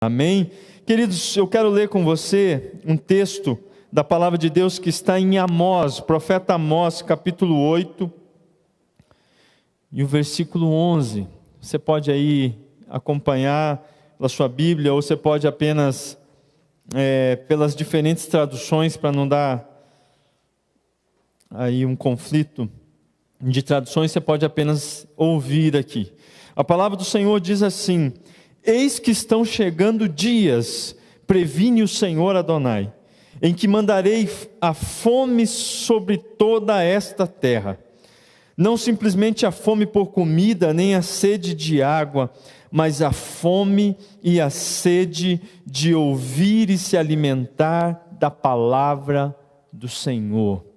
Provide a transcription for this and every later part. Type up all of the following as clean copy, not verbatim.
Amém? Queridos, eu quero ler com você um texto da palavra de Deus que está em Amós, profeta Amós, capítulo 8, e o versículo 11. Você pode aí acompanhar na sua Bíblia, ou você pode apenas, pelas diferentes traduções, para não dar aí um conflito de traduções, você pode apenas ouvir aqui. A palavra do Senhor diz assim: eis que estão chegando dias, previne o Senhor Adonai, em que mandarei a fome sobre toda esta terra. Não simplesmente a fome por comida, nem a sede de água, mas a fome e a sede de ouvir e se alimentar da palavra do Senhor.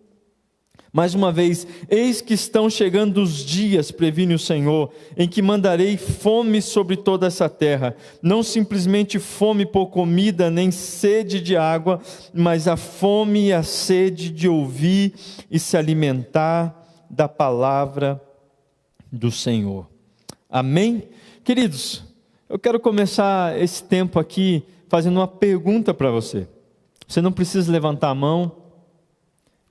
Mais uma vez, eis que estão chegando os dias, previne o Senhor, em que mandarei fome sobre toda essa terra. Não simplesmente fome por comida, nem sede de água, mas a fome e a sede de ouvir e se alimentar da palavra do Senhor. Amém? Queridos, eu quero começar esse tempo aqui fazendo uma pergunta para você. Você não precisa levantar a mão,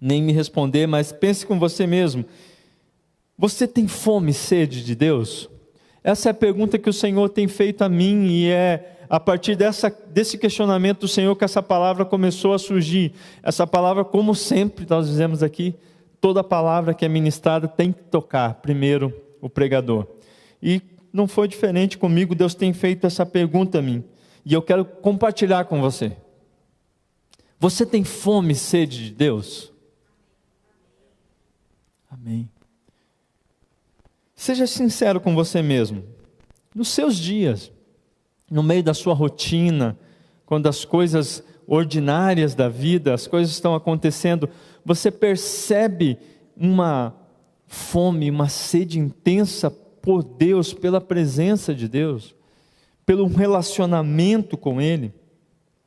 nem me responder, mas pense com você mesmo. Você tem fome e sede de Deus? Essa é a pergunta que o Senhor tem feito a mim, e é a partir desse questionamento do Senhor que essa palavra começou a surgir. Essa palavra, como sempre nós dizemos aqui, toda palavra que é ministrada tem que tocar primeiro o pregador. E não foi diferente comigo. Deus tem feito essa pergunta a mim, e eu quero compartilhar com você. Você tem fome e sede de Deus? Amém. Seja sincero com você mesmo. Nos seus dias, no meio da sua rotina, quando as coisas ordinárias da vida, as coisas estão acontecendo, você percebe uma fome, uma sede intensa por Deus, pela presença de Deus, pelo relacionamento com Ele,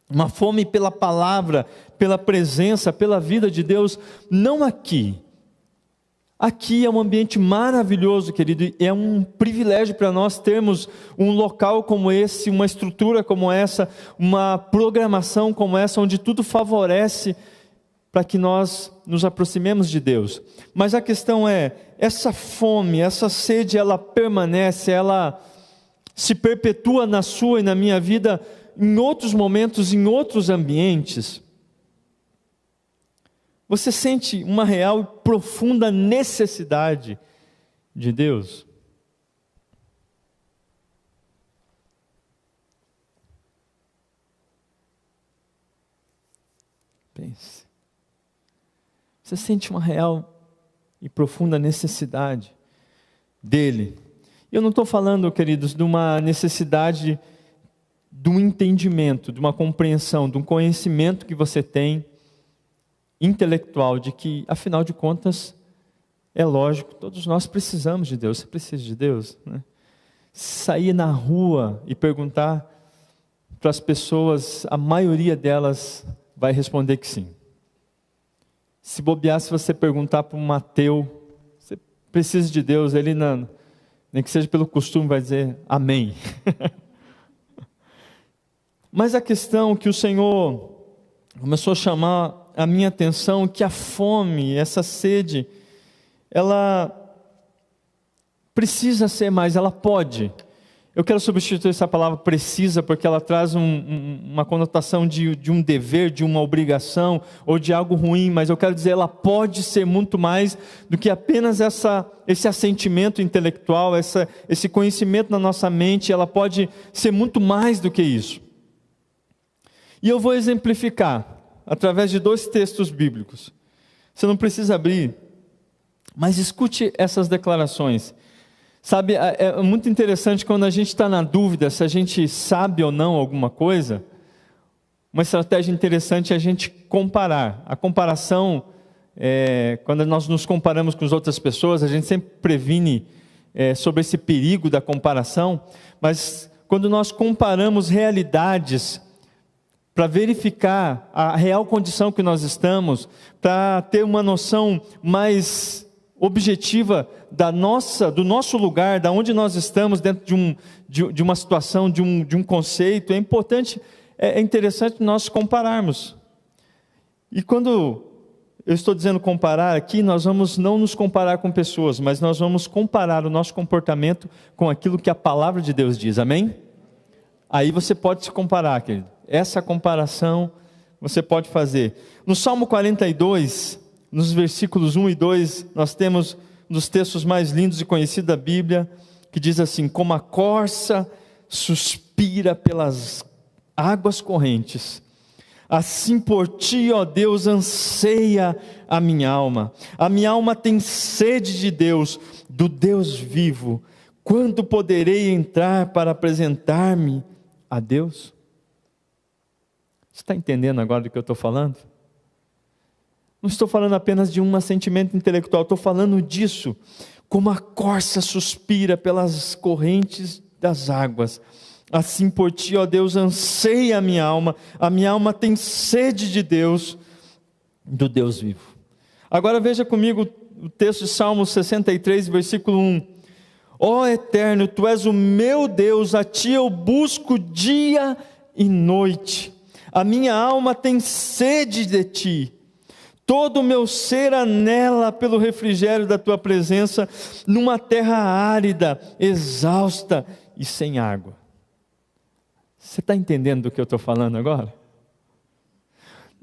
uma fome pela palavra, pela presença, pela vida de Deus, não aqui. Aqui é um ambiente maravilhoso, querido, e é um privilégio para nós termos um local como esse, uma estrutura como essa, uma programação como essa, onde tudo favorece para que nós nos aproximemos de Deus. Mas a questão é, essa fome, essa sede, ela permanece, ela se perpetua na sua e na minha vida em outros momentos, em outros ambientes. Você sente uma real e profunda necessidade de Deus? Pense. Você sente uma real e profunda necessidade dEle? Eu não estou falando, queridos, de uma necessidade de um entendimento, de uma compreensão, de um conhecimento que você tem intelectual, de que, afinal de contas, é lógico, todos nós precisamos de Deus. Você precisa de Deus, né? Sair na rua e perguntar para as pessoas, a maioria delas vai responder que sim. Se bobear, se você perguntar para um ateu, você precisa de Deus, ele não, nem que seja pelo costume, vai dizer amém. Mas a questão que o Senhor começou a chamar a minha atenção, que a fome, essa sede, ela precisa ser mais, ela pode. Eu quero substituir essa palavra precisa, porque ela traz uma conotação de um dever, de uma obrigação, ou de algo ruim, mas eu quero dizer, ela pode ser muito mais do que apenas esse assentimento intelectual, esse conhecimento na nossa mente, ela pode ser muito mais do que isso. E eu vou exemplificar através de 2 textos bíblicos. Você não precisa abrir, mas escute essas declarações. Sabe, é muito interessante quando a gente está na dúvida se a gente sabe ou não alguma coisa. Uma estratégia interessante é a gente comparar. A comparação, quando nós nos comparamos com as outras pessoas, a gente sempre previne sobre esse perigo da comparação, mas quando nós comparamos realidades, para verificar a real condição que nós estamos, para ter uma noção mais objetiva do nosso lugar, da onde nós estamos dentro de uma situação, de um conceito, é importante, é interessante nós compararmos. E quando eu estou dizendo comparar aqui, nós vamos não nos comparar com pessoas, mas nós vamos comparar o nosso comportamento com aquilo que a palavra de Deus diz, amém? Aí você pode se comparar, querido. Essa comparação você pode fazer. No Salmo 42, nos versículos 1 e 2, nós temos um dos textos mais lindos e conhecidos da Bíblia, que diz assim: como a corça suspira pelas águas correntes, assim por ti, ó Deus, anseia a minha alma. A minha alma tem sede de Deus, do Deus vivo. Quando poderei entrar para apresentar-me a Deus? Você está entendendo agora do que eu estou falando? Não estou falando apenas de um sentimento intelectual, estou falando disso. Como a corça suspira pelas correntes das águas, assim por ti, ó Deus, anseia a minha alma tem sede de Deus, do Deus vivo. Agora veja comigo o texto de Salmo 63, versículo 1. Ó Eterno, Tu és o meu Deus, a Ti eu busco dia e noite. A minha alma tem sede de Ti. Todo o meu ser anela pelo refrigério da Tua presença, numa terra árida, exausta e sem água. Você está entendendo do que eu estou falando agora?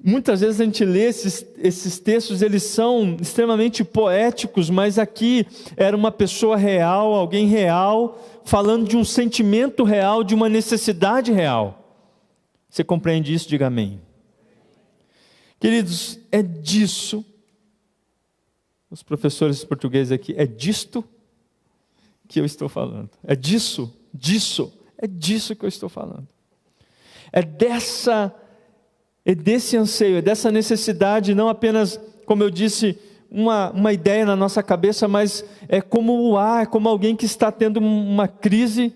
Muitas vezes a gente lê esses textos, eles são extremamente poéticos, mas aqui era uma pessoa real, alguém real, falando de um sentimento real, de uma necessidade real. Você compreende isso? Diga amém. Queridos, é disso, os professores de português aqui, é disto que eu estou falando. É disso que eu estou falando. É desse anseio, é dessa necessidade, não apenas, como eu disse, uma ideia na nossa cabeça, mas é como o ar, como alguém que está tendo uma crise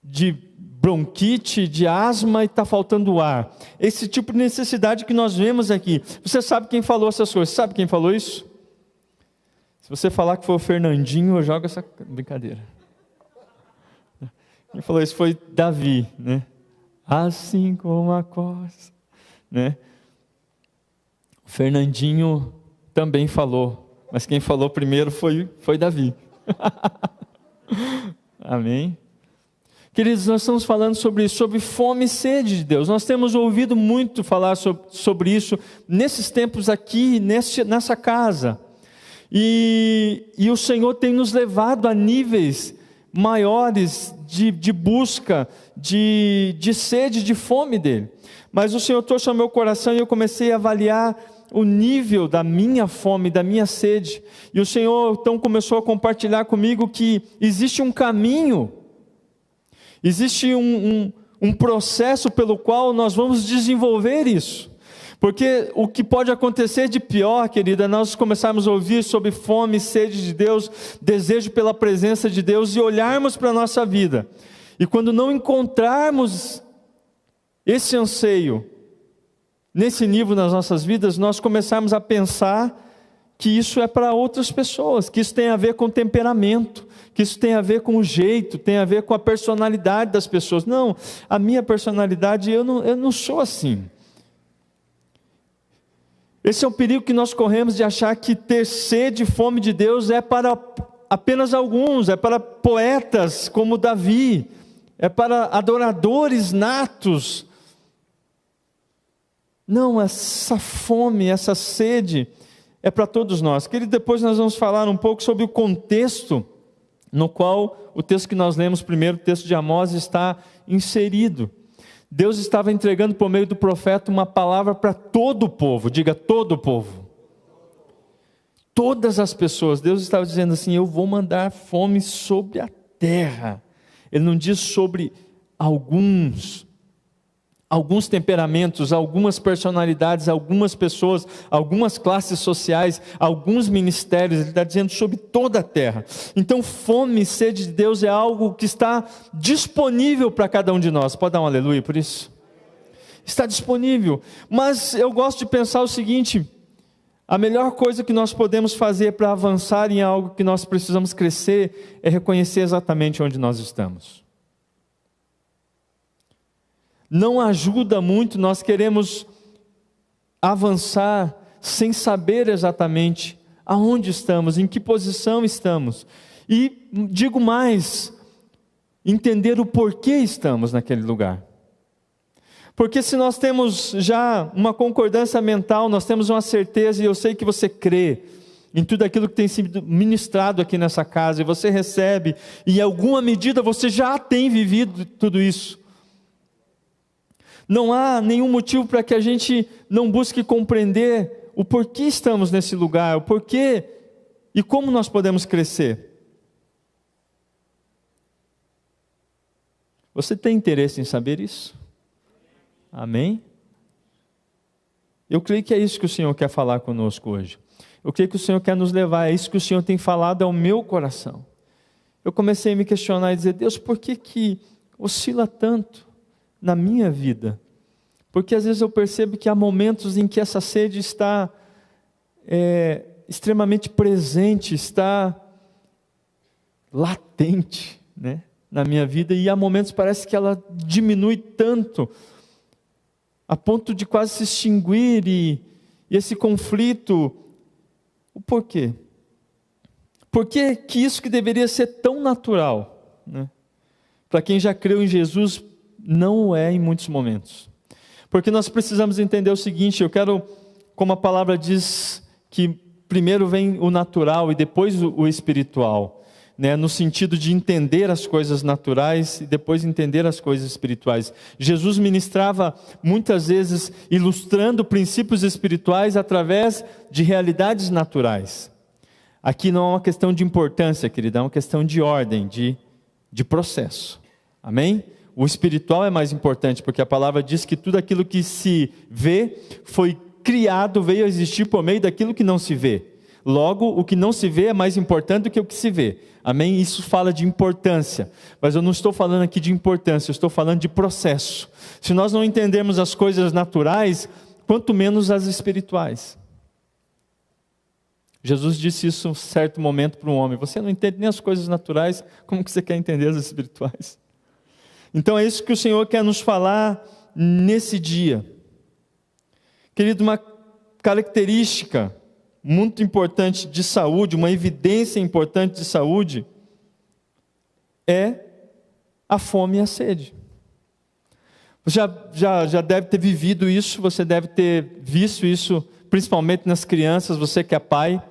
de bronquite, de asma e está faltando ar. Esse tipo de necessidade que nós vemos aqui. Você sabe quem falou essas coisas? Sabe quem falou isso? Se você falar que foi o Fernandinho, eu jogo essa brincadeira. Quem falou isso foi Davi, né? Assim como a corça, né? O Fernandinho também falou, mas quem falou primeiro foi Davi. Amém? Queridos, nós estamos falando sobre isso, sobre fome e sede de Deus. Nós temos ouvido muito falar sobre isso nesses tempos aqui, nessa casa. E o Senhor tem nos levado a níveis maiores de busca, de sede, de fome dEle. Mas o Senhor trouxe ao meu coração e eu comecei a avaliar o nível da minha fome, da minha sede. E o Senhor então começou a compartilhar comigo que existe um caminho, existe um processo pelo qual nós vamos desenvolver isso. Porque o que pode acontecer de pior, querida, é nós começarmos a ouvir sobre fome, sede de Deus, desejo pela presença de Deus e olharmos para a nossa vida. E quando não encontrarmos esse anseio nesse nível nas nossas vidas, nós começarmos a pensar que isso é para outras pessoas, que isso tem a ver com temperamento, que isso tem a ver com o jeito, tem a ver com a personalidade das pessoas. Não, a minha personalidade, eu não sou assim. Esse é o perigo que nós corremos de achar que ter sede e fome de Deus é para apenas alguns, é para poetas como Davi, é para adoradores natos. Não, essa fome, essa sede é para todos nós. Querido, depois nós vamos falar um pouco sobre o contexto no qual o texto que nós lemos primeiro, o texto de Amós, está inserido. Deus estava entregando por meio do profeta uma palavra para todo o povo. Diga, todo o povo. Todas as pessoas. Deus estava dizendo assim: eu vou mandar fome sobre a terra. Ele não diz sobre alguns temperamentos, algumas personalidades, algumas pessoas, algumas classes sociais, alguns ministérios. Ele está dizendo sobre toda a terra. Então fome e sede de Deus é algo que está disponível para cada um de nós. Pode dar um aleluia por isso? Está disponível. Mas eu gosto de pensar o seguinte: A melhor coisa que nós podemos fazer para avançar em algo que nós precisamos crescer é reconhecer exatamente onde nós estamos. Não ajuda muito, nós queremos avançar sem saber exatamente aonde estamos, em que posição estamos. E digo mais, entender o porquê estamos naquele lugar. Porque se nós temos já uma concordância mental, nós temos uma certeza, e eu sei que você crê em tudo aquilo que tem sido ministrado aqui nessa casa, e você recebe, e em alguma medida você já tem vivido tudo isso. Não há nenhum motivo para que a gente não busque compreender o porquê estamos nesse lugar, o porquê e como nós podemos crescer. Você tem interesse em saber isso? Amém? Eu creio que é isso que o Senhor quer falar conosco hoje. Eu creio que o Senhor quer nos levar, é isso que o Senhor tem falado ao meu coração. Eu comecei a me questionar e dizer, Deus, por que oscila tanto na minha vida? Porque às vezes eu percebo que há momentos em que essa sede está extremamente presente, está latente, né, na minha vida, e há momentos parece que ela diminui tanto, a ponto de quase se extinguir, e esse conflito, o porquê? Por que isso que deveria ser tão natural, né, para quem já creu em Jesus, não o é em muitos momentos? Porque nós precisamos entender o seguinte, eu quero, como a palavra diz, que primeiro vem o natural e depois o espiritual, né? No sentido de entender as coisas naturais e depois entender as coisas espirituais. Jesus ministrava muitas vezes ilustrando princípios espirituais através de realidades naturais. Aqui não é uma questão de importância, querida, é uma questão de ordem, de processo. Amém? O espiritual é mais importante, porque a palavra diz que tudo aquilo que se vê foi criado, veio a existir por meio daquilo que não se vê. Logo, o que não se vê é mais importante do que o que se vê. Amém? Isso fala de importância. Mas eu não estou falando aqui de importância, eu estou falando de processo. Se nós não entendermos as coisas naturais, quanto menos as espirituais. Jesus disse isso em um certo momento para um homem. Você não entende nem as coisas naturais, como que você quer entender as espirituais? Então é isso que o Senhor quer nos falar nesse dia. Querido, uma característica muito importante de saúde, uma evidência importante de saúde, é a fome e a sede. Você já deve ter vivido isso, você deve ter visto isso, principalmente nas crianças, você que é pai,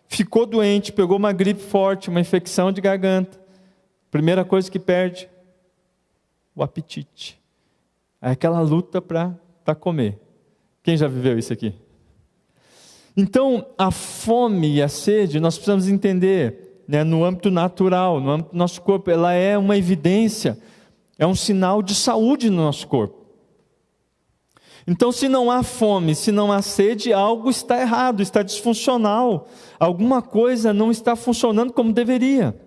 ficou doente, pegou uma gripe forte, uma infecção de garganta, primeira coisa que perde, o apetite. É aquela luta para comer. Quem já viveu isso aqui? Então, a fome e a sede, nós precisamos entender, né, no âmbito natural, no âmbito do nosso corpo, ela é uma evidência, é um sinal de saúde no nosso corpo. Então, se não há fome, se não há sede, algo está errado, está disfuncional, alguma coisa não está funcionando como deveria.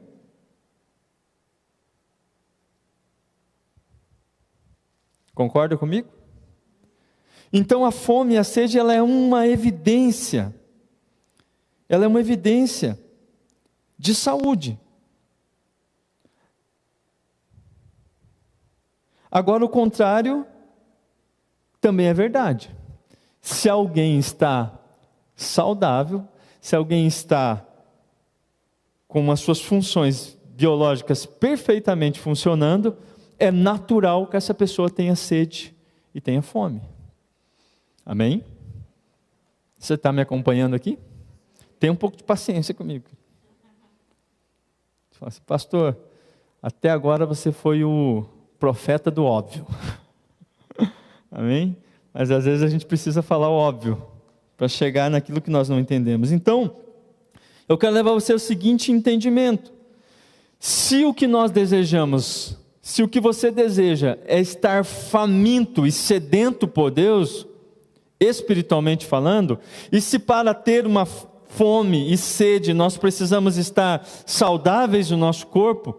Concorda comigo? Então a fome e a sede, ela é uma evidência. Ela é uma evidência de saúde. Agora o contrário também é verdade. Se alguém está saudável, se alguém está com as suas funções biológicas perfeitamente funcionando, é natural que essa pessoa tenha sede e tenha fome. Amém? Você está me acompanhando aqui? Tenha um pouco de paciência comigo. Você fala assim, pastor, até agora você foi o profeta do óbvio. Amém? Mas às vezes a gente precisa falar o óbvio, para chegar naquilo que nós não entendemos. Então, eu quero levar você ao seguinte entendimento. Se o que nós desejamos, se o que você deseja é estar faminto e sedento por Deus, espiritualmente falando, e se para ter uma fome e sede nós precisamos estar saudáveis no nosso corpo,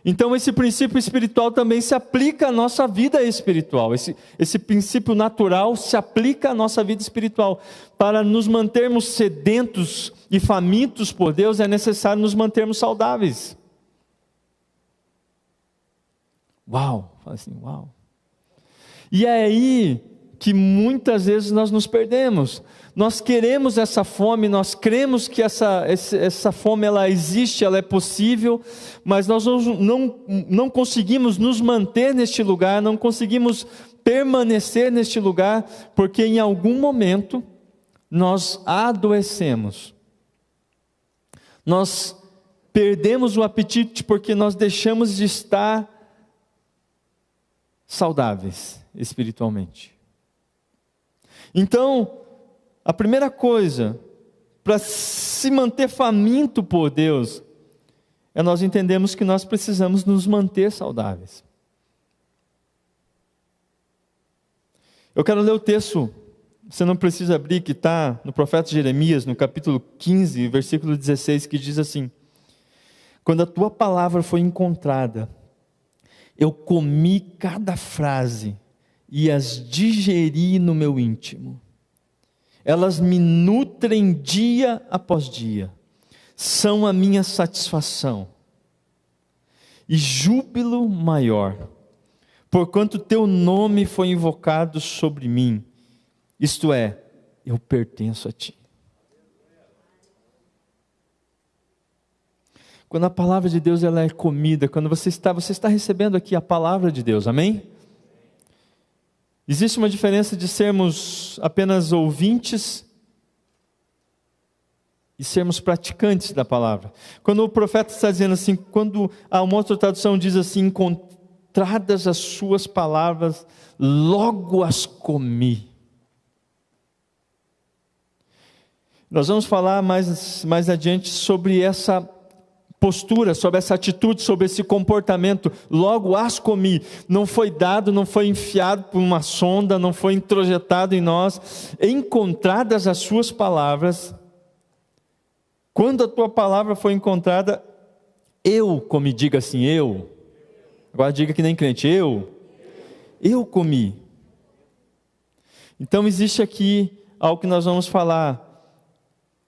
Então esse princípio espiritual também se aplica à nossa vida espiritual. Esse princípio natural se aplica à nossa vida espiritual. Para nos mantermos sedentos e famintos por Deus, é necessário nos mantermos saudáveis. Uau! Fala assim, uau! E é aí que muitas vezes nós nos perdemos. Nós queremos essa fome, nós cremos que essa fome ela existe, ela é possível, mas nós não conseguimos nos manter neste lugar, não conseguimos permanecer neste lugar, porque em algum momento nós adoecemos. Nós perdemos o apetite porque nós deixamos de estar saudáveis espiritualmente. Então, a primeira coisa, para se manter faminto por Deus, é nós entendermos que nós precisamos nos manter saudáveis. Eu quero ler o texto, você não precisa abrir, que está no profeta Jeremias, no capítulo 15, versículo 16, que diz assim: quando a tua palavra foi encontrada, eu comi cada frase e as digeri no meu íntimo. Elas me nutrem dia após dia, são a minha satisfação e júbilo maior, porquanto teu nome foi invocado sobre mim, isto é, eu pertenço a ti. Quando a palavra de Deus ela é comida, quando você está recebendo aqui a palavra de Deus, amém? Existe uma diferença de sermos apenas ouvintes e sermos praticantes da palavra. Quando o profeta está dizendo assim, quando uma outra tradução diz assim, encontradas as suas palavras, logo as comi. Nós vamos falar mais adiante sobre essa postura, sobre essa atitude, sobre esse comportamento. Logo as comi. Não foi dado, não foi enfiado por uma sonda, não foi introjetado em nós. Encontradas as suas palavras, quando a tua palavra foi encontrada, eu comi. Diga assim, eu. Agora diga que nem crente, eu comi. Então existe aqui algo que nós vamos falar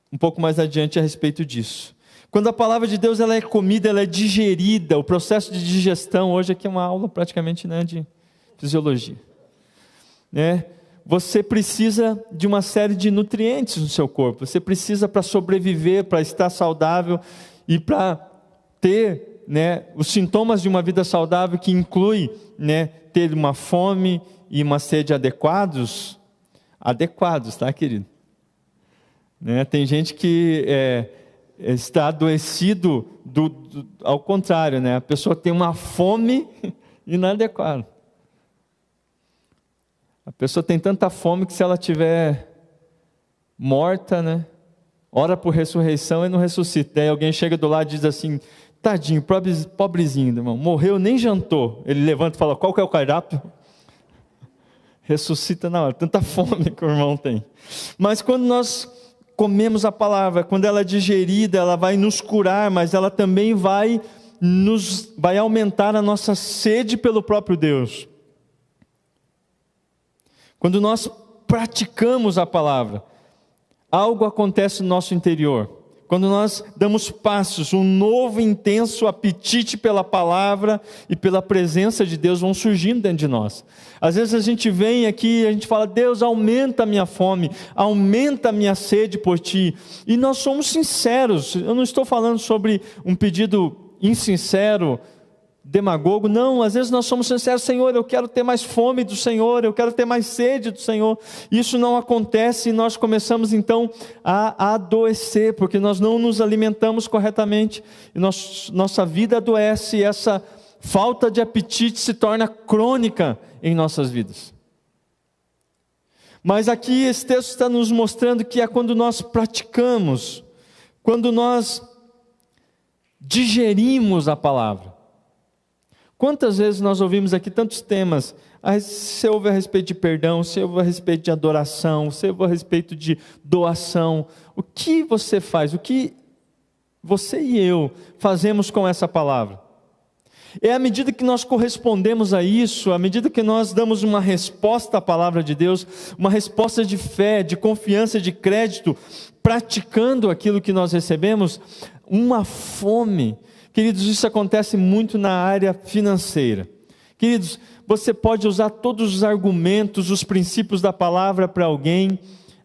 um pouco mais adiante a respeito disso. Quando a palavra de Deus ela é comida, ela é digerida, o processo de digestão, hoje aqui é uma aula praticamente de fisiologia. Você precisa de uma série de nutrientes no seu corpo, você precisa para sobreviver, para estar saudável e para ter os sintomas de uma vida saudável, que inclui ter uma fome e uma sede adequados, tá, querido? Tem gente que está adoecido ao contrário, a pessoa tem uma fome inadequada. A pessoa tem tanta fome que se ela estiver morta, ora por ressurreição e não ressuscita. Daí alguém chega do lado e diz assim, tadinho, pobrezinho, irmão, morreu, nem jantou. Ele levanta e fala, qual que é o cardápio? Ressuscita na hora, tanta fome que o irmão tem. Mas quando nós comemos a palavra, quando ela é digerida, ela vai nos curar, mas ela também vai aumentar a nossa sede pelo próprio Deus. Quando nós praticamos a palavra, algo acontece no nosso interior. Quando nós damos passos, um novo intenso apetite pela palavra e pela presença de Deus vão surgindo dentro de nós. Às vezes a gente vem aqui e a gente fala, Deus, aumenta a minha fome, aumenta a minha sede por Ti. E nós somos sinceros, eu não estou falando sobre um pedido insincero, demagogo, não, às vezes nós somos sinceros, Senhor, eu quero ter mais fome do Senhor, eu quero ter mais sede do Senhor. Isso não acontece e nós começamos então a adoecer, porque nós não nos alimentamos corretamente, e nossa vida adoece, e essa falta de apetite se torna crônica em nossas vidas. Mas aqui esse texto está nos mostrando que é quando nós praticamos, quando nós digerimos a palavra. Quantas vezes nós ouvimos aqui tantos temas, você ouve a respeito de perdão, você ouve a respeito de adoração, você ouve a respeito de doação. O que você faz, o que você e eu fazemos com essa palavra? É à medida que nós correspondemos a isso, à medida que nós damos uma resposta à palavra de Deus, uma resposta de fé, de confiança, de crédito, praticando aquilo que nós recebemos, uma fome. Queridos, isso acontece muito na área financeira. Queridos, você pode usar todos os argumentos, os princípios da palavra para alguém,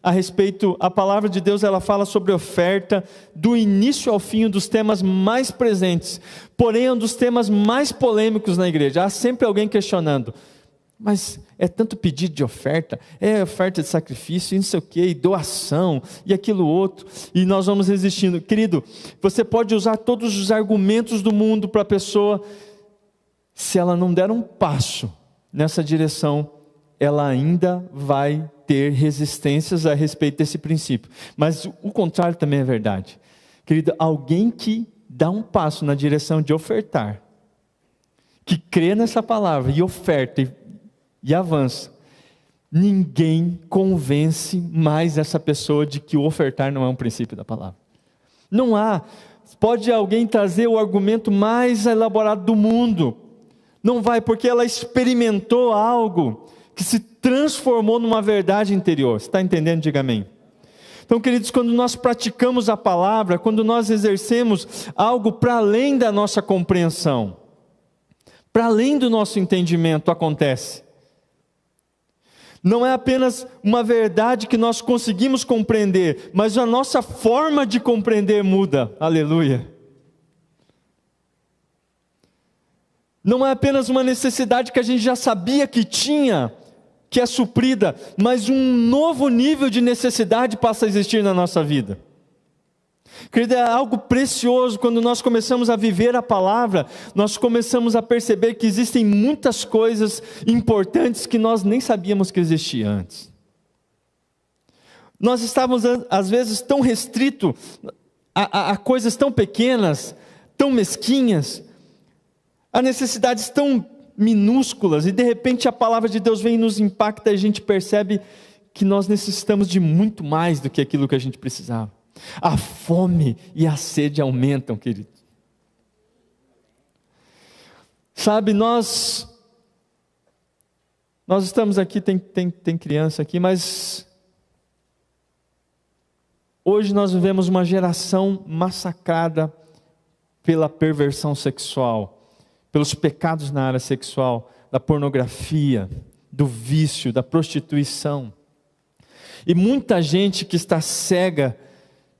a respeito, a palavra de Deus, ela fala sobre oferta, do início ao fim, um dos temas mais presentes, porém é um dos temas mais polêmicos na igreja. Há sempre alguém questionando, mas é tanto pedido de oferta, é oferta de sacrifício, e não sei o que, e doação, e aquilo outro, e nós vamos resistindo. Querido, você pode usar todos os argumentos do mundo para a pessoa, se ela não der um passo nessa direção, ela ainda vai ter resistências a respeito desse princípio. Mas o contrário também é verdade. Querido, alguém que dá um passo na direção de ofertar, que crê nessa palavra e oferta e avança, ninguém convence mais essa pessoa de que o ofertar não é um princípio da palavra. Não há. Pode alguém trazer o argumento mais elaborado do mundo, não vai, porque ela experimentou algo que se transformou numa verdade interior. Você está entendendo? Diga amém. Então, queridos, quando nós praticamos a palavra, quando nós exercemos algo para além da nossa compreensão, para além do nosso entendimento, acontece. Não é apenas uma verdade que nós conseguimos compreender, mas a nossa forma de compreender muda. Aleluia. Não é apenas uma necessidade que a gente já sabia que tinha, que é suprida, mas um novo nível de necessidade passa a existir na nossa vida. Querido, é algo precioso quando nós começamos a viver a palavra, nós começamos a perceber que existem muitas coisas importantes que nós nem sabíamos que existiam antes. Nós estávamos às vezes tão restritos a coisas tão pequenas, tão mesquinhas, a necessidades tão minúsculas, e de repente a palavra de Deus vem e nos impacta, e a gente percebe que nós necessitamos de muito mais do que aquilo que a gente precisava. A fome e a sede aumentam, querido. Sabe, nós estamos aqui, tem criança aqui, mas hoje nós vivemos uma geração massacrada pela perversão sexual, pelos pecados na área sexual, da pornografia, do vício, da prostituição. E muita gente que está cega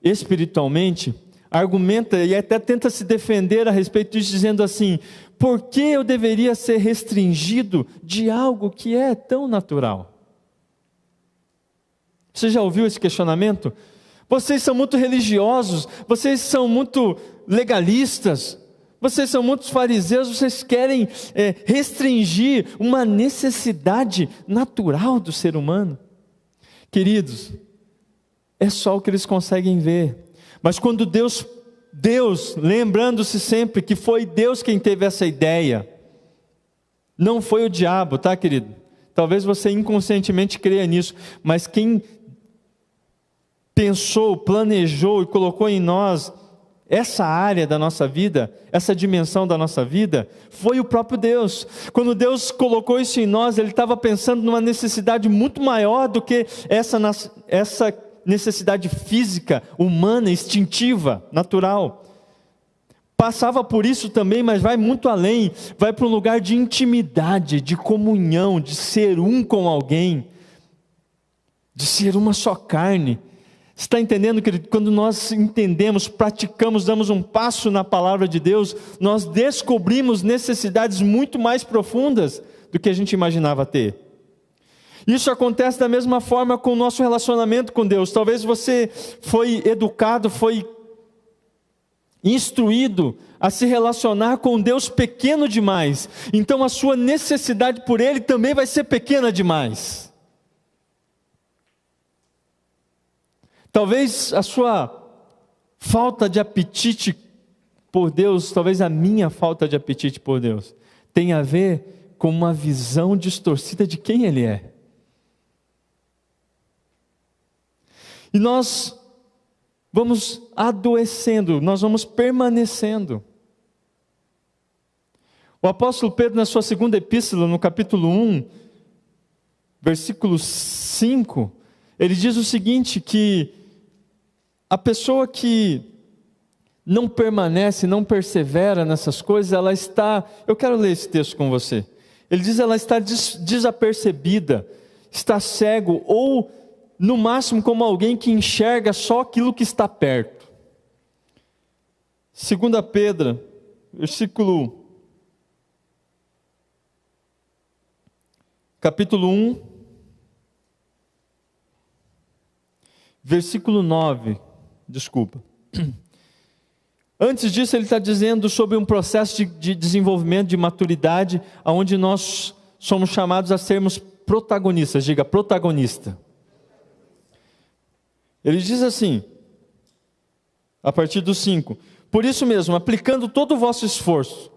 espiritualmente, argumenta e até tenta se defender a respeito disso, dizendo assim: por que eu deveria ser restringido de algo que é tão natural? Você já ouviu esse questionamento? Vocês são muito religiosos, vocês são muito legalistas, vocês são muitos fariseus, vocês querem restringir uma necessidade natural do ser humano. Queridos, é só o que eles conseguem ver. Mas quando Deus, lembrando-se sempre que foi Deus quem teve essa ideia, não foi o diabo, tá, querido? Talvez você inconscientemente creia nisso, mas quem pensou, planejou e colocou em nós essa área da nossa vida, essa dimensão da nossa vida, foi o próprio Deus. Quando Deus colocou isso em nós, Ele estava pensando numa necessidade muito maior do que essa necessidade física, humana, instintiva, natural. Passava por isso também, mas vai muito além, vai para um lugar de intimidade, de comunhão, de ser um com alguém, de ser uma só carne. Você está entendendo, querido? Quando nós entendemos, praticamos, damos um passo na palavra de Deus, nós descobrimos necessidades muito mais profundas do que a gente imaginava ter. Isso acontece da mesma forma com o nosso relacionamento com Deus. Talvez você foi educado, foi instruído a se relacionar com Deus pequeno demais, então a sua necessidade por Ele também vai ser pequena demais. Talvez a sua falta de apetite por Deus, talvez a minha falta de apetite por Deus, tenha a ver com uma visão distorcida de quem Ele é. E nós vamos adoecendo, nós vamos permanecendo. O apóstolo Pedro, na sua segunda epístola, no capítulo 1, versículo 5, ele diz o seguinte, que a pessoa que não permanece, não persevera nessas coisas, ela está... Eu quero ler esse texto com você. Ele diz, ela está desapercebida, está cego, ou no máximo como alguém que enxerga só aquilo que está perto. 2 Pedro, capítulo 1, versículo 9, Antes disso, ele está dizendo sobre um processo de desenvolvimento, de maturidade, onde nós somos chamados a sermos protagonistas. Diga, protagonista. Ele diz assim, a partir do 5: por isso mesmo, aplicando todo o vosso esforço,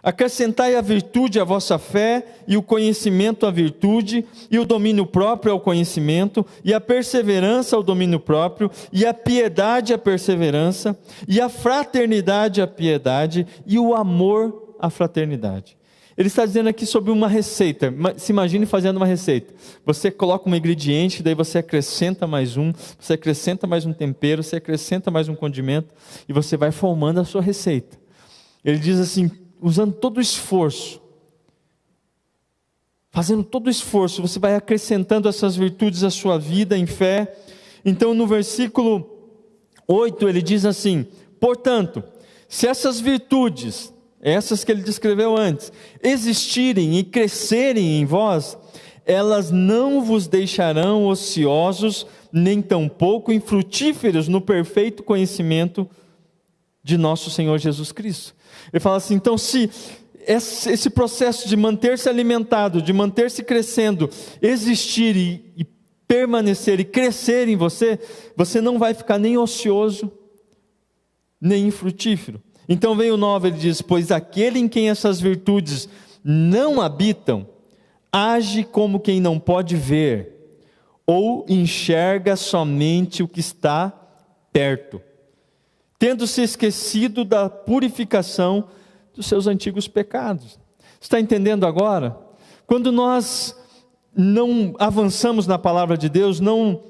acrescentai a virtude à vossa fé, e o conhecimento à virtude, e o domínio próprio ao conhecimento, e a perseverança ao domínio próprio, e a piedade à perseverança, e a fraternidade à piedade, e o amor à fraternidade. Ele está dizendo aqui sobre uma receita. Se imagine fazendo uma receita. Você coloca um ingrediente, daí você acrescenta mais um, você acrescenta mais um tempero, você acrescenta mais um condimento, e você vai formando a sua receita. Ele diz assim, usando todo o esforço, fazendo todo o esforço, você vai acrescentando essas virtudes à sua vida em fé. Então no versículo 8 ele diz assim: portanto, se essas virtudes, essas que ele descreveu antes, existirem e crescerem em vós, elas não vos deixarão ociosos, nem tampouco infrutíferos no perfeito conhecimento de nosso Senhor Jesus Cristo. Ele fala assim, então se esse processo de manter-se alimentado, de manter-se crescendo, existir e permanecer e crescer em você, você não vai ficar nem ocioso, nem infrutífero. Então vem o 9, ele diz, pois aquele em quem essas virtudes não habitam, age como quem não pode ver, ou enxerga somente o que está perto, tendo se esquecido da purificação dos seus antigos pecados. Está entendendo agora? Quando nós não avançamos na palavra de Deus, não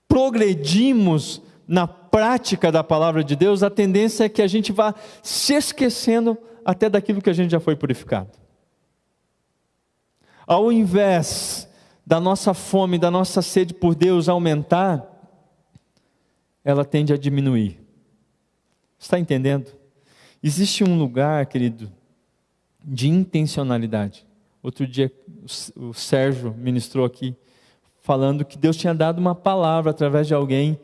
progredimos na prática da palavra de Deus, a tendência é que a gente vá se esquecendo até daquilo que a gente já foi purificado. Ao invés da nossa fome, da nossa sede por Deus aumentar, ela tende a diminuir. Está entendendo? Existe um lugar, querido, de intencionalidade. Outro dia o Sérgio ministrou aqui, falando que Deus tinha dado uma palavra através de alguém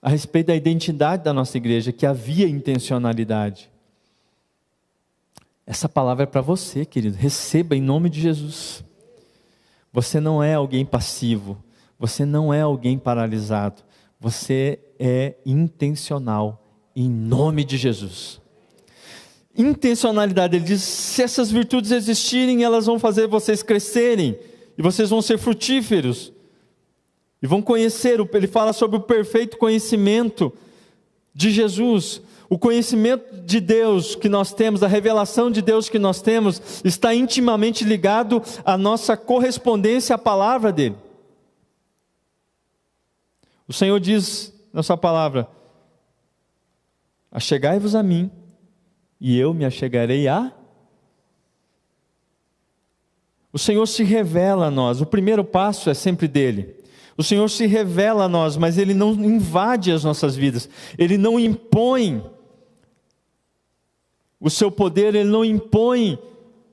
a respeito da identidade da nossa igreja, que havia intencionalidade. Essa palavra é para você, querido. Receba em nome de Jesus. Você não é alguém passivo. Você não é alguém paralisado. Você é intencional, em nome de Jesus. Intencionalidade, ele diz, se essas virtudes existirem, elas vão fazer vocês crescerem, e vocês vão ser frutíferos, e vão conhecer, ele fala sobre o perfeito conhecimento de Jesus. O conhecimento de Deus que nós temos, a revelação de Deus que nós temos, está intimamente ligado à nossa correspondência à palavra dele. O Senhor diz na sua palavra, achegai-vos a mim, e eu me achegarei a... O Senhor se revela a nós, o primeiro passo é sempre dele. O Senhor se revela a nós, mas Ele não invade as nossas vidas, Ele não impõe o seu poder, Ele não impõe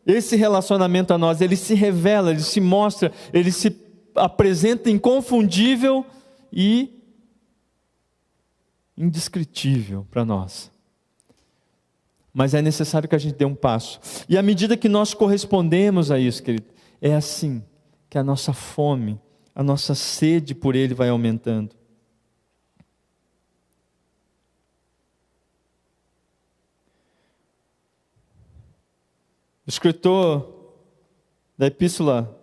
esse relacionamento a nós, Ele se revela, Ele se mostra, Ele se apresenta inconfundível e indescritível para nós. Mas é necessário que a gente dê um passo. E à medida que nós correspondemos a isso, querido, é assim que a nossa fome, a nossa sede por Ele vai aumentando. O escritor da epístola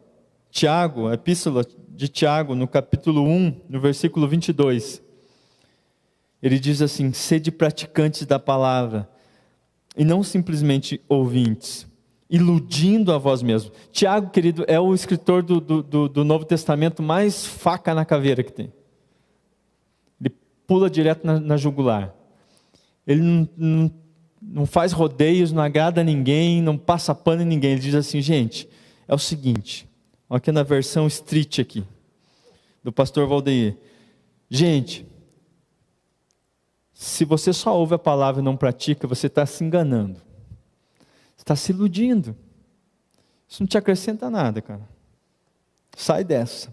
Tiago, a epístola de Tiago, no capítulo 1, no versículo 22, ele diz assim, sede praticantes da palavra, e não simplesmente ouvintes, iludindo a vós mesmos. Tiago, querido, é o escritor do Novo Testamento mais faca na caveira que tem. Ele pula direto na jugular. Ele não faz rodeios, não agrada ninguém, não passa pano em ninguém. Ele diz assim, gente, é o seguinte, aqui na versão street aqui, do pastor Valdeir. Gente, se você só ouve a palavra e não pratica, você está se enganando. Você está se iludindo. Isso não te acrescenta nada, cara. Sai dessa.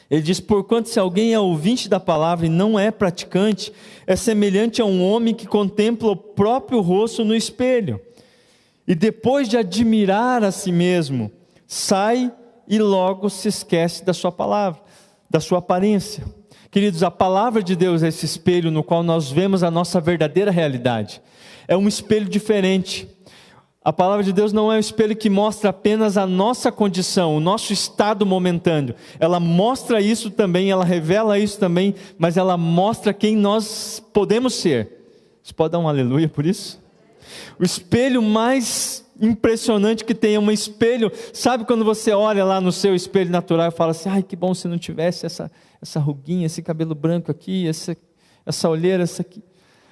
Ele diz, porquanto se alguém é ouvinte da palavra e não é praticante, é semelhante a um homem que contempla o próprio rosto no espelho. E depois de admirar a si mesmo, sai e logo se esquece da sua palavra, da sua aparência. Queridos, a palavra de Deus é esse espelho no qual nós vemos a nossa verdadeira realidade. É um espelho diferente. A palavra de Deus não é um espelho que mostra apenas a nossa condição, o nosso estado momentâneo. Ela mostra isso também, ela revela isso também, mas ela mostra quem nós podemos ser. Você pode dar um aleluia por isso? O espelho mais impressionante que tem é um espelho. Sabe quando você olha lá no seu espelho natural e fala assim, ai que bom se não tivesse essa ruguinha, esse cabelo branco aqui, essa olheira, essa aqui.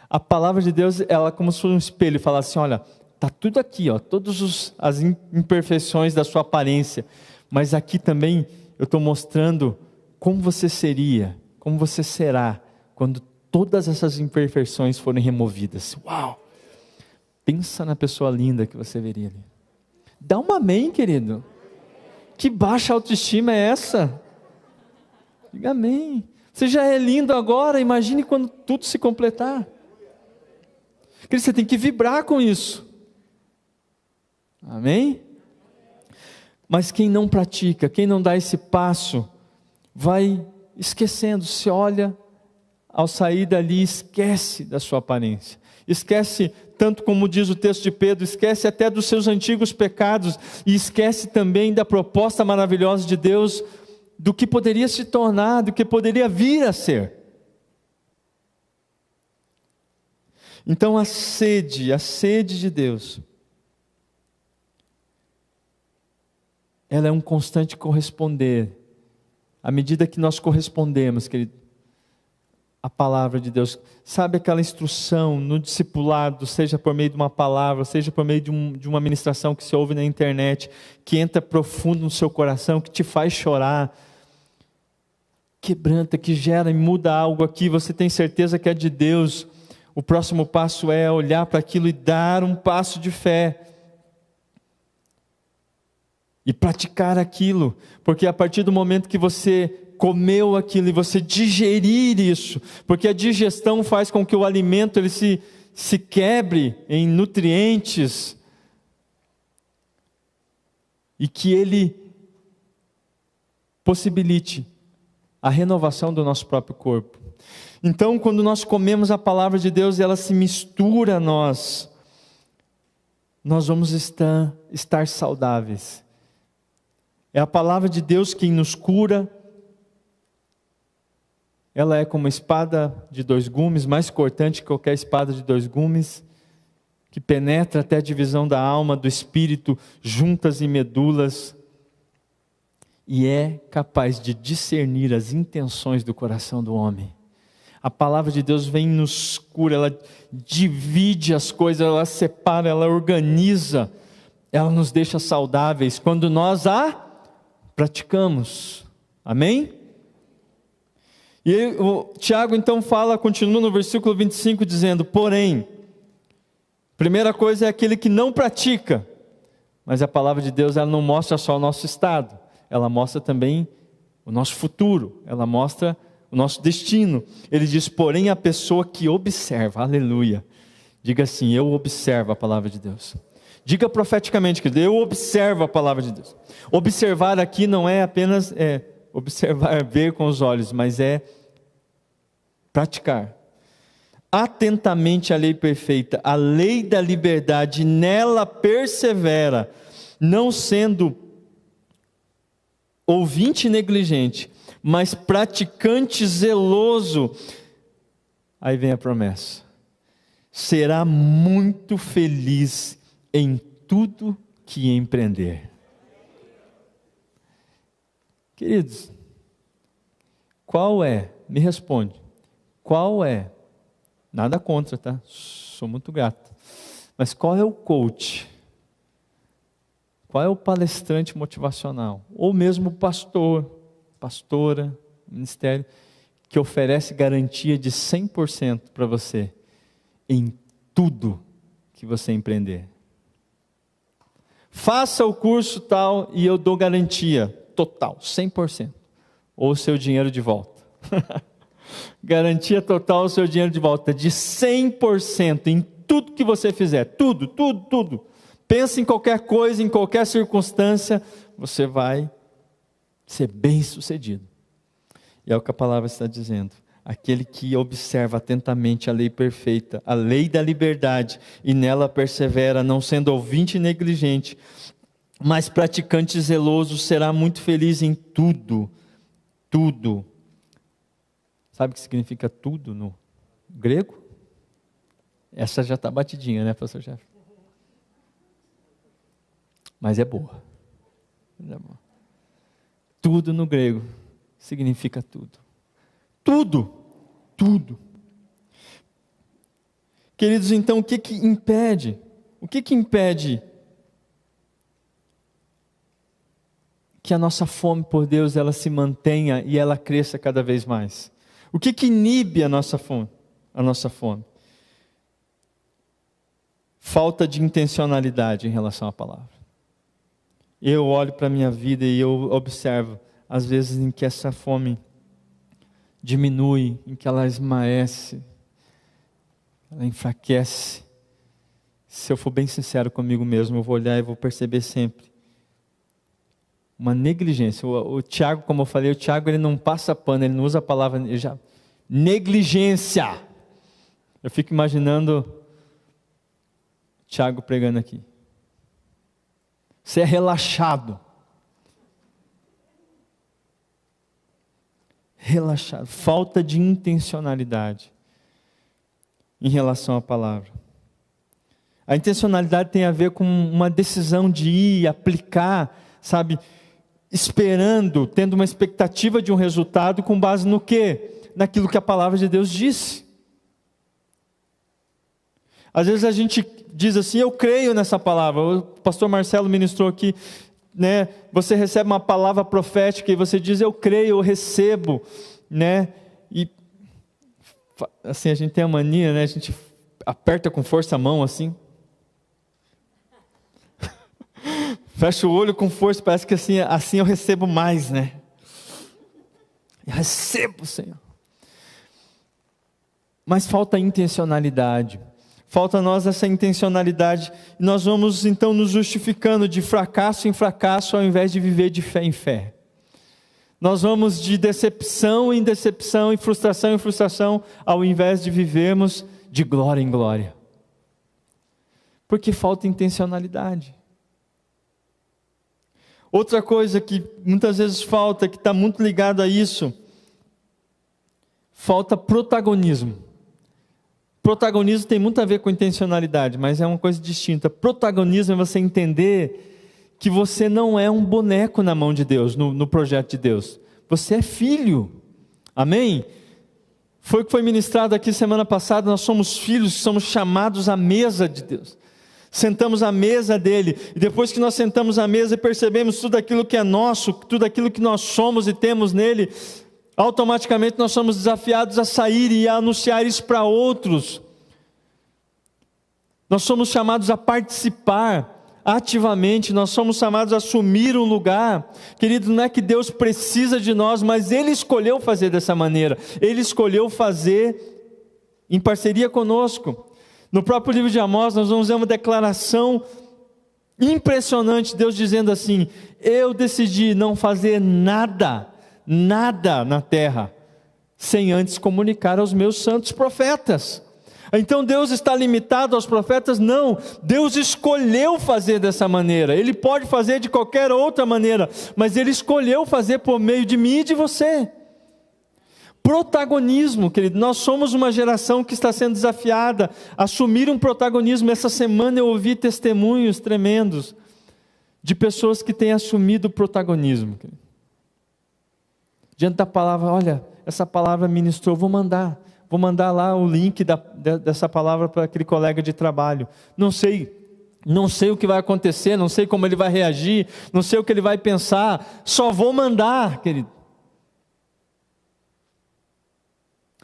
A palavra de Deus, ela é como se fosse um espelho e fala assim, olha, está tudo aqui, ó, todas as imperfeições da sua aparência, mas aqui também eu estou mostrando como você seria, como você será, quando todas essas imperfeições forem removidas. Uau! Pensa na pessoa linda que você veria ali. Dá um amém, querido. Que baixa autoestima é essa? Diga amém. Você já é lindo agora, imagine quando tudo se completar. Querido, você tem que vibrar com isso. Amém? Mas quem não pratica, quem não dá esse passo, vai esquecendo, se olha, ao sair dali, esquece da sua aparência, esquece, tanto como diz o texto de Pedro, esquece até dos seus antigos pecados, e esquece também da proposta maravilhosa de Deus, do que poderia se tornar, do que poderia vir a ser. Então a sede de Deus, ela é um constante corresponder. À medida que nós correspondemos, querido, a palavra de Deus, sabe aquela instrução no discipulado, seja por meio de uma palavra, seja por meio de uma ministração que se ouve na internet, que entra profundo no seu coração, que te faz chorar, quebranta, que gera e muda algo aqui, você tem certeza que é de Deus. O próximo passo é olhar para aquilo e dar um passo de fé. E praticar aquilo, porque a partir do momento que você comeu aquilo e você digerir isso, porque a digestão faz com que o alimento ele se quebre em nutrientes, e que ele possibilite a renovação do nosso próprio corpo. Então, quando nós comemos a palavra de Deus, ela se mistura a nós vamos estar saudáveis. É a palavra de Deus quem nos cura. Ela é como uma espada de 2 gumes, mais cortante que qualquer espada de 2 gumes, que penetra até a divisão da alma, do espírito, juntas e medulas, e é capaz de discernir as intenções do coração do homem. A palavra de Deus vem e nos cura, ela divide as coisas, ela separa, ela organiza, ela nos deixa saudáveis, quando nós a praticamos. Amém? E o Tiago então continua no versículo 25 dizendo, porém, primeira coisa é aquele que não pratica, mas a palavra de Deus ela não mostra só o nosso estado, ela mostra também o nosso futuro, ela mostra o nosso destino. Ele diz, porém a pessoa que observa, aleluia, diga assim, eu observo a palavra de Deus. Diga profeticamente, querido, eu observo a palavra de Deus. Observar aqui não é apenas observar, ver com os olhos, mas é praticar. Atentamente a lei perfeita, a lei da liberdade, nela persevera, não sendo ouvinte negligente, mas praticante zeloso. Aí vem a promessa. será muito feliz em tudo que empreender. Queridos, qual é? Me responde. Qual é? Nada contra, tá? Sou muito grato. Mas qual é o coach? Qual é o palestrante motivacional? Ou mesmo o pastor, pastora, ministério, que oferece garantia de 100% para você em tudo que você empreender? Faça o curso tal e eu dou garantia total, 100%. Ou o seu dinheiro de volta. Garantia total, o seu dinheiro de volta, de 100% em tudo que você fizer. Tudo, tudo, tudo. Pensa em qualquer coisa, em qualquer circunstância, você vai ser bem sucedido. E é o que a palavra está dizendo. Aquele que observa atentamente a lei perfeita, a lei da liberdade, e nela persevera, não sendo ouvinte negligente, mas praticante zeloso, será muito feliz em tudo. Tudo. Sabe o que significa tudo no grego? Essa já está batidinha, né, pastor Jeff? Mas é boa. Tudo no grego significa tudo. Tudo. Tudo. Queridos, então o que impede? O que impede que a nossa fome por Deus ela se mantenha e ela cresça cada vez mais? O que inibe a nossa fome? A nossa fome? Falta de intencionalidade em relação à palavra. Eu olho para a minha vida e eu observo, às vezes, em que essa fome diminui, em que ela esmaece, ela enfraquece. Se eu for bem sincero comigo mesmo, eu vou olhar e vou perceber sempre uma negligência. O Tiago, como eu falei, o Tiago ele não passa pano, ele não usa a palavra negligência. Eu fico imaginando Tiago pregando aqui. Você é relaxado. Relaxado. Falta de intencionalidade em relação à palavra. A intencionalidade tem a ver com uma decisão de ir, aplicar, sabe, esperando, tendo uma expectativa de um resultado com base no quê? Naquilo que a palavra de Deus disse. Às vezes a gente diz assim, eu creio nessa palavra. O pastor Marcelo ministrou aqui, né? Você recebe uma palavra profética e você diz, eu creio, eu recebo, né? E assim, a gente tem a mania, né? A gente aperta com força a mão assim. Fecha o olho com força, parece que assim eu recebo mais, né? Eu recebo, Senhor. Mas falta intencionalidade. Falta a nós essa intencionalidade. E nós vamos então nos justificando de fracasso em fracasso, ao invés de viver de fé em fé. Nós vamos de decepção em decepção, e frustração em frustração, ao invés de vivermos de glória em glória. Porque falta intencionalidade. Outra coisa que muitas vezes falta, que está muito ligado a isso, falta protagonismo. Protagonismo tem muito a ver com intencionalidade, mas é uma coisa distinta. Protagonismo é você entender que você não é um boneco na mão de Deus, no projeto de Deus. Você é filho. Amém? Foi o que foi ministrado aqui semana passada, nós somos filhos, somos chamados à mesa de Deus. Sentamos à mesa dele, e depois que nós sentamos à mesa e percebemos tudo aquilo que é nosso, tudo aquilo que nós somos e temos nele, automaticamente nós somos desafiados a sair e a anunciar isso para outros. Nós somos chamados a participar ativamente, nós somos chamados a assumir um lugar. Querido, não é que Deus precisa de nós, mas Ele escolheu fazer dessa maneira, Ele escolheu fazer em parceria conosco. No próprio livro de Amós, nós vamos ver uma declaração impressionante, Deus dizendo assim, eu decidi não fazer nada na terra, sem antes comunicar aos meus santos profetas. Então Deus está limitado aos profetas? Não, Deus escolheu fazer dessa maneira. Ele pode fazer de qualquer outra maneira, mas Ele escolheu fazer por meio de mim e de você. Protagonismo, querido. Nós somos uma geração que está sendo desafiada a assumir um protagonismo. Essa semana eu ouvi testemunhos tremendos de pessoas que têm assumido o protagonismo, querido. Diante da palavra, olha, essa palavra ministrou, vou mandar lá o link dessa palavra para aquele colega de trabalho. Não sei o que vai acontecer, não sei como ele vai reagir, não sei o que ele vai pensar, só vou mandar, querido.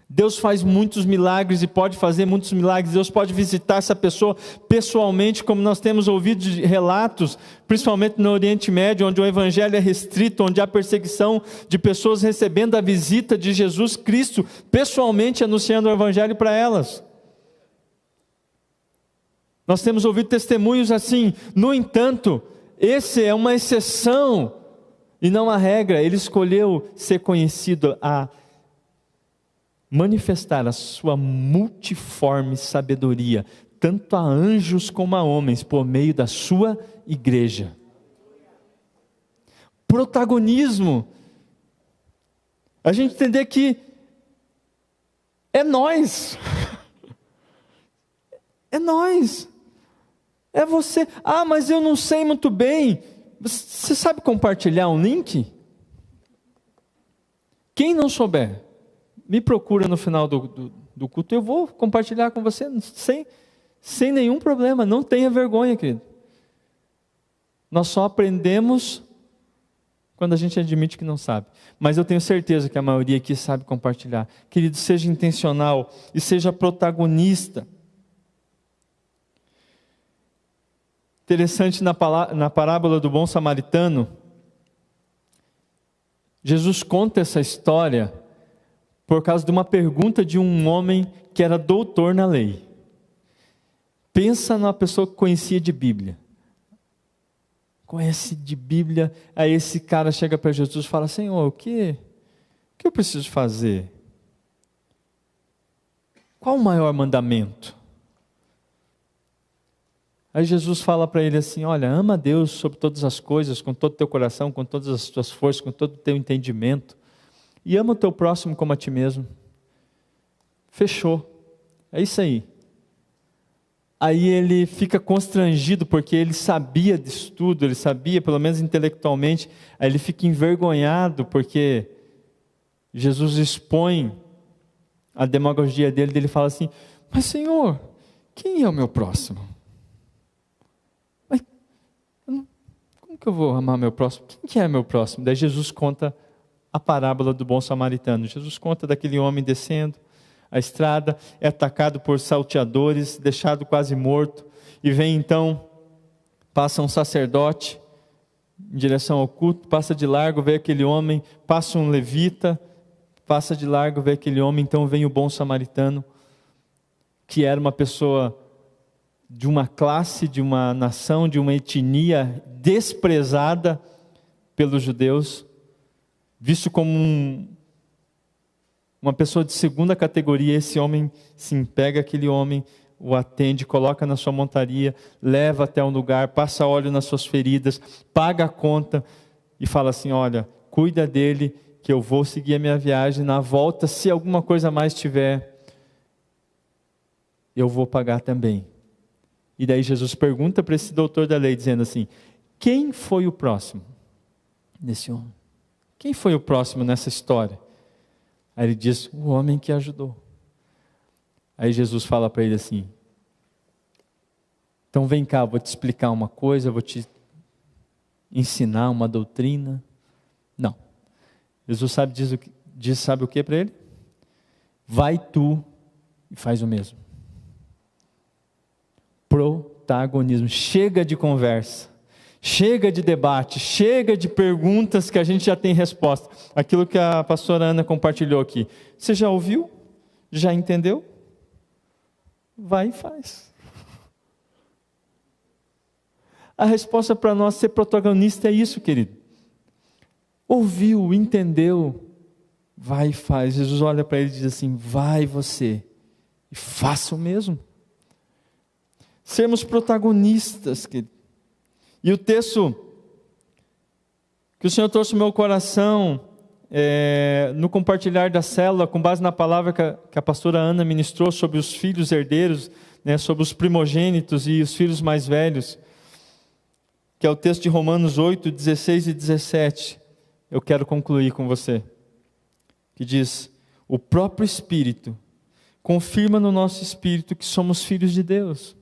Deus faz muitos milagres e pode fazer muitos milagres. Deus pode visitar essa pessoa pessoalmente, como nós temos ouvido de relatos, principalmente no Oriente Médio, onde o evangelho é restrito, onde há perseguição de pessoas recebendo a visita de Jesus Cristo, pessoalmente anunciando o evangelho para elas. Nós temos ouvido testemunhos assim. No entanto, esse é uma exceção e não a regra. Ele escolheu ser conhecido a manifestar a sua multiforme sabedoria, tanto a anjos como a homens, por meio da sua igreja. Protagonismo. A gente entender que é nós. É nós. É você. Ah, mas eu não sei muito bem. Você sabe compartilhar um link? Quem não souber, me procura no final do culto, eu vou compartilhar com você, sem nenhum problema, não tenha vergonha, querido. Nós só aprendemos quando a gente admite que não sabe, mas eu tenho certeza que a maioria aqui sabe compartilhar. Querido, seja intencional e seja protagonista. Interessante, na parábola do bom samaritano, Jesus conta essa história por causa de uma pergunta de um homem que era doutor na lei. Pensa numa pessoa que conhecia de Bíblia. Conhece de Bíblia, aí esse cara chega para Jesus e fala: Senhor, o que eu preciso fazer? Qual o maior mandamento? Aí Jesus fala para ele assim: olha, ama a Deus sobre todas as coisas, com todo o teu coração, com todas as tuas forças, com todo o teu entendimento. E ama o teu próximo como a ti mesmo. Fechou. É isso aí. Aí ele fica constrangido, porque ele sabia disso tudo, ele sabia, pelo menos intelectualmente. Aí ele fica envergonhado, porque Jesus expõe a demagogia dele. Ele fala assim: mas Senhor, quem é o meu próximo? Mas, como que eu vou amar meu próximo? Quem que é meu próximo? Daí Jesus conta a parábola do bom samaritano. Jesus conta daquele homem descendo a estrada, é atacado por salteadores, deixado quase morto, e vem então, passa um sacerdote em direção ao culto, passa de largo, vê aquele homem, passa um levita, passa de largo, vê aquele homem, então vem o bom samaritano, que era uma pessoa de uma classe, de uma nação, de uma etnia desprezada pelos judeus, visto como uma pessoa de segunda categoria. Esse homem, sim, pega aquele homem, o atende, coloca na sua montaria, leva até um lugar, passa óleo nas suas feridas, paga a conta e fala assim: olha, cuida dele, que eu vou seguir a minha viagem, na volta, se alguma coisa mais tiver, eu vou pagar também. E daí Jesus pergunta para esse doutor da lei, dizendo assim: quem foi o próximo desse homem? Quem foi o próximo nessa história? Aí ele diz: o homem que ajudou. Aí Jesus fala para ele assim: então vem cá, vou te explicar uma coisa, vou te ensinar uma doutrina. Não. Jesus sabe o que para ele? Vai tu e faz o mesmo. Protagonismo. Chega de conversa. Chega de debate, chega de perguntas que a gente já tem resposta. Aquilo que a pastora Ana compartilhou aqui. Você já ouviu? Já entendeu? Vai e faz. A resposta para nós ser protagonista é isso, querido. Ouviu, entendeu, vai e faz. Jesus olha para ele e diz assim: vai você e faça o mesmo. Sermos protagonistas, querido. E o texto que o Senhor trouxe no meu coração no compartilhar da célula, com base na palavra que a pastora Ana ministrou sobre os filhos herdeiros, né, sobre os primogênitos e os filhos mais velhos, que é o texto de Romanos 8, 16 e 17. Eu quero concluir com você, que diz: o próprio Espírito confirma no nosso espírito que somos filhos de Deus.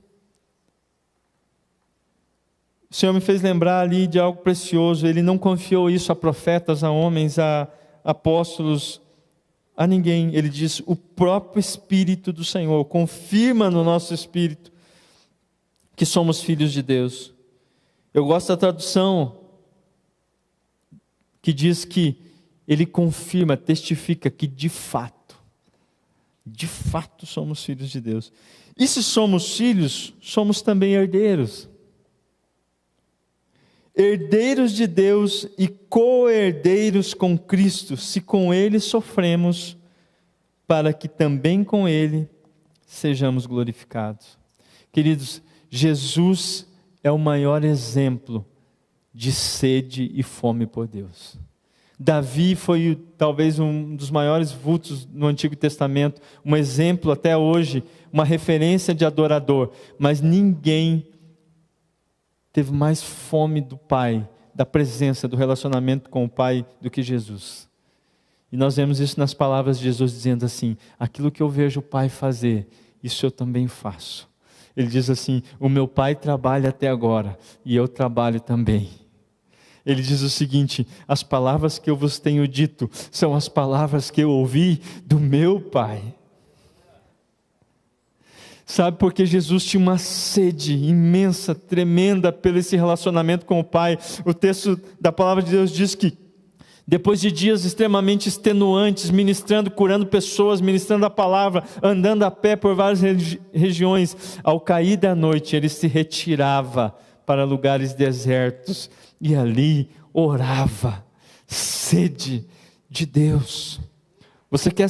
O Senhor me fez lembrar ali de algo precioso. Ele não confiou isso a profetas, a homens, a apóstolos, a ninguém. Ele diz: o próprio Espírito do Senhor confirma no nosso espírito que somos filhos de Deus. Eu gosto da tradução que diz que ele confirma, testifica que de fato somos filhos de Deus. E se somos filhos, somos também herdeiros. Herdeiros de Deus e co-herdeiros com Cristo, se com Ele sofremos, para que também com Ele sejamos glorificados. Queridos, Jesus é o maior exemplo de sede e fome por Deus. Davi foi talvez um dos maiores vultos no Antigo Testamento, um exemplo até hoje, uma referência de adorador, mas ninguém teve mais fome do Pai, da presença, do relacionamento com o Pai, do que Jesus. E nós vemos isso nas palavras de Jesus dizendo assim: aquilo que eu vejo o Pai fazer, isso eu também faço. Ele diz assim: o meu Pai trabalha até agora, e eu trabalho também. Ele diz o seguinte: as palavras que eu vos tenho dito, são as palavras que eu ouvi do meu Pai. Sabe, porque Jesus tinha uma sede imensa, tremenda, pelo esse relacionamento com o Pai. O texto da palavra de Deus diz que, depois de dias extremamente extenuantes, ministrando, curando pessoas, ministrando a palavra, andando a pé por várias regiões, ao cair da noite, ele se retirava para lugares desertos, e ali orava, sede de Deus. Você quer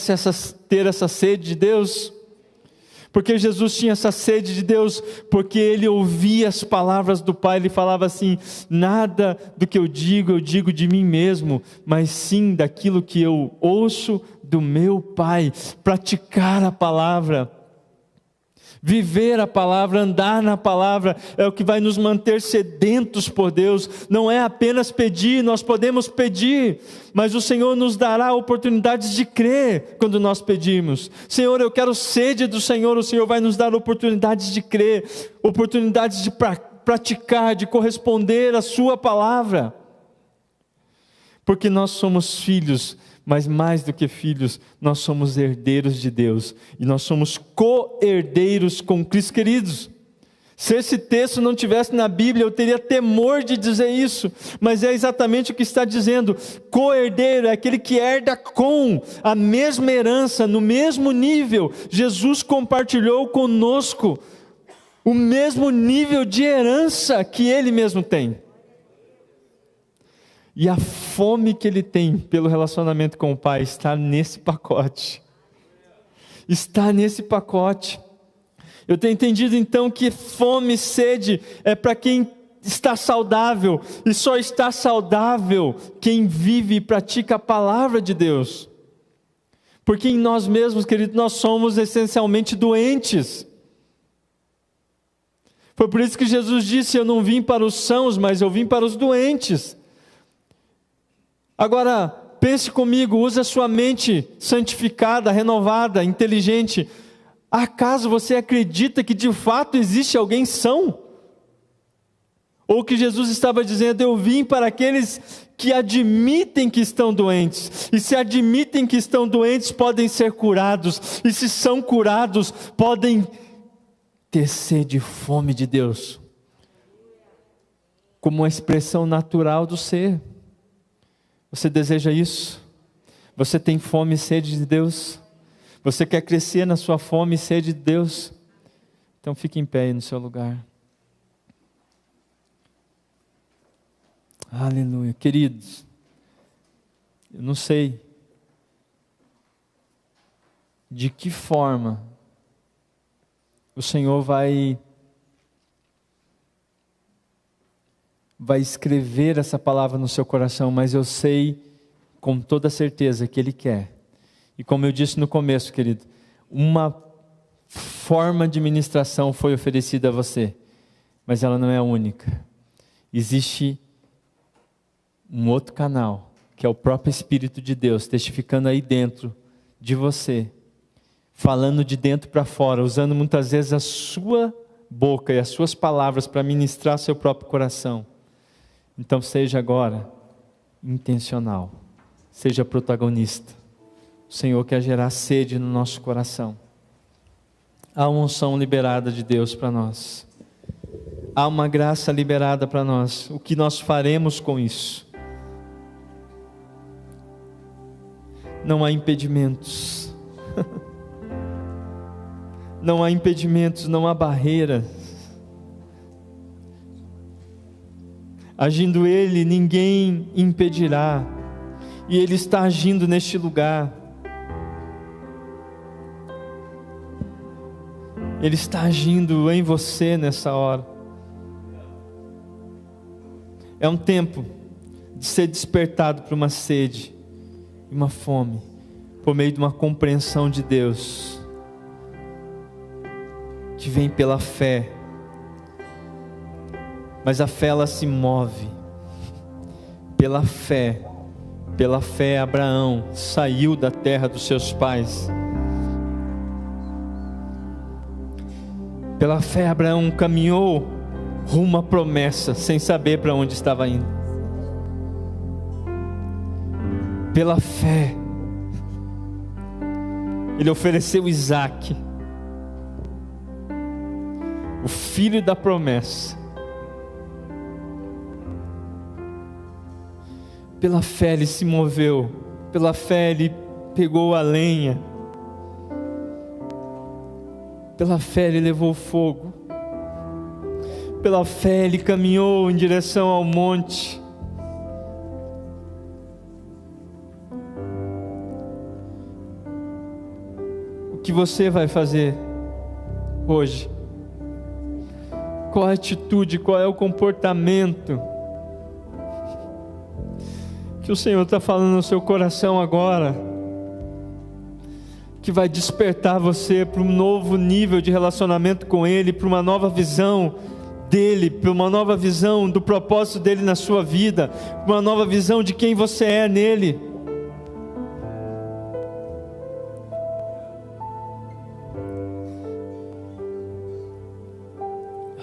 ter essa sede de Deus? Porque Jesus tinha essa sede de Deus, porque ele ouvia as palavras do Pai. Ele falava assim: nada do que eu digo de mim mesmo, mas sim daquilo que eu ouço do meu Pai. Praticar a palavra, viver a palavra, andar na palavra, é o que vai nos manter sedentos por Deus. Não é apenas pedir, nós podemos pedir, mas o Senhor nos dará oportunidades de crer quando nós pedirmos. Senhor, eu quero sede do Senhor. O Senhor vai nos dar oportunidades de crer, oportunidades de praticar, de corresponder à sua palavra, porque nós somos filhos. Mas mais do que filhos, nós somos herdeiros de Deus, e nós somos co-herdeiros com Cristo. Queridos, se esse texto não tivesse na Bíblia, eu teria temor de dizer isso, mas é exatamente o que está dizendo. Co-herdeiro é aquele que herda com a mesma herança, no mesmo nível. Jesus compartilhou conosco o mesmo nível de herança que Ele mesmo tem. E a fome que ele tem pelo relacionamento com o Pai está nesse pacote. Está nesse pacote. Eu tenho entendido então que fome e sede é para quem está saudável. E só está saudável quem vive e pratica a palavra de Deus. Porque em nós mesmos, querido, nós somos essencialmente doentes. Foi por isso que Jesus disse: eu não vim para os sãos, mas eu vim para os doentes. Agora, pense comigo, use a sua mente santificada, renovada, inteligente. Acaso você acredita que de fato existe alguém são? Ou que Jesus estava dizendo: eu vim para aqueles que admitem que estão doentes, e se admitem que estão doentes, podem ser curados, e se são curados, podem ter sede e fome de Deus, como uma expressão natural do ser. Você deseja isso? Você tem fome e sede de Deus? Você quer crescer na sua fome e sede de Deus? Então fique em pé aí no seu lugar. Aleluia. Queridos, eu não sei de que forma o Senhor vai escrever essa palavra no seu coração, mas eu sei com toda certeza que Ele quer. E como eu disse no começo, querido, uma forma de ministração foi oferecida a você, mas ela não é a única. Existe um outro canal, que é o próprio Espírito de Deus, testificando aí dentro de você, falando de dentro para fora, usando muitas vezes a sua boca e as suas palavras para ministrar seu próprio coração. Então seja agora intencional, seja protagonista. O Senhor quer gerar sede no nosso coração. Há uma unção liberada de Deus para nós. Há uma graça liberada para nós. O que nós faremos com isso? Não há impedimentos. Não há impedimentos, não há barreiras. Agindo Ele, ninguém impedirá. E Ele está agindo neste lugar. Ele está agindo em você nessa hora. É um tempo de ser despertado para uma sede e uma fome, por meio de uma compreensão de Deus, que vem pela fé. Mas a fé, ela se move pela fé. Pela fé Abraão saiu da terra dos seus pais. Pela fé Abraão caminhou rumo à promessa, sem saber para onde estava indo. Pela fé ele ofereceu Isaque, o filho da promessa. Pela fé ele se moveu, pela fé ele pegou a lenha, pela fé ele levou fogo, pela fé ele caminhou em direção ao monte. O que você vai fazer hoje? Qual a atitude, qual é o comportamento que o Senhor está falando no seu coração agora, que vai despertar você para um novo nível de relacionamento com Ele, para uma nova visão dEle, para uma nova visão do propósito dEle na sua vida, uma nova visão de quem você é nele?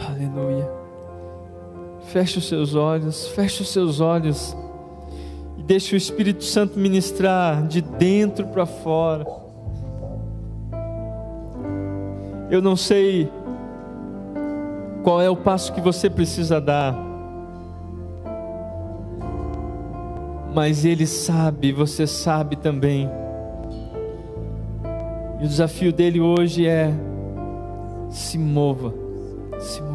Aleluia. Feche os seus olhos, e deixe o Espírito Santo ministrar de dentro para fora. Eu não sei qual é o passo que você precisa dar, mas Ele sabe, você sabe também. E o desafio dele hoje é: se mova, se mova.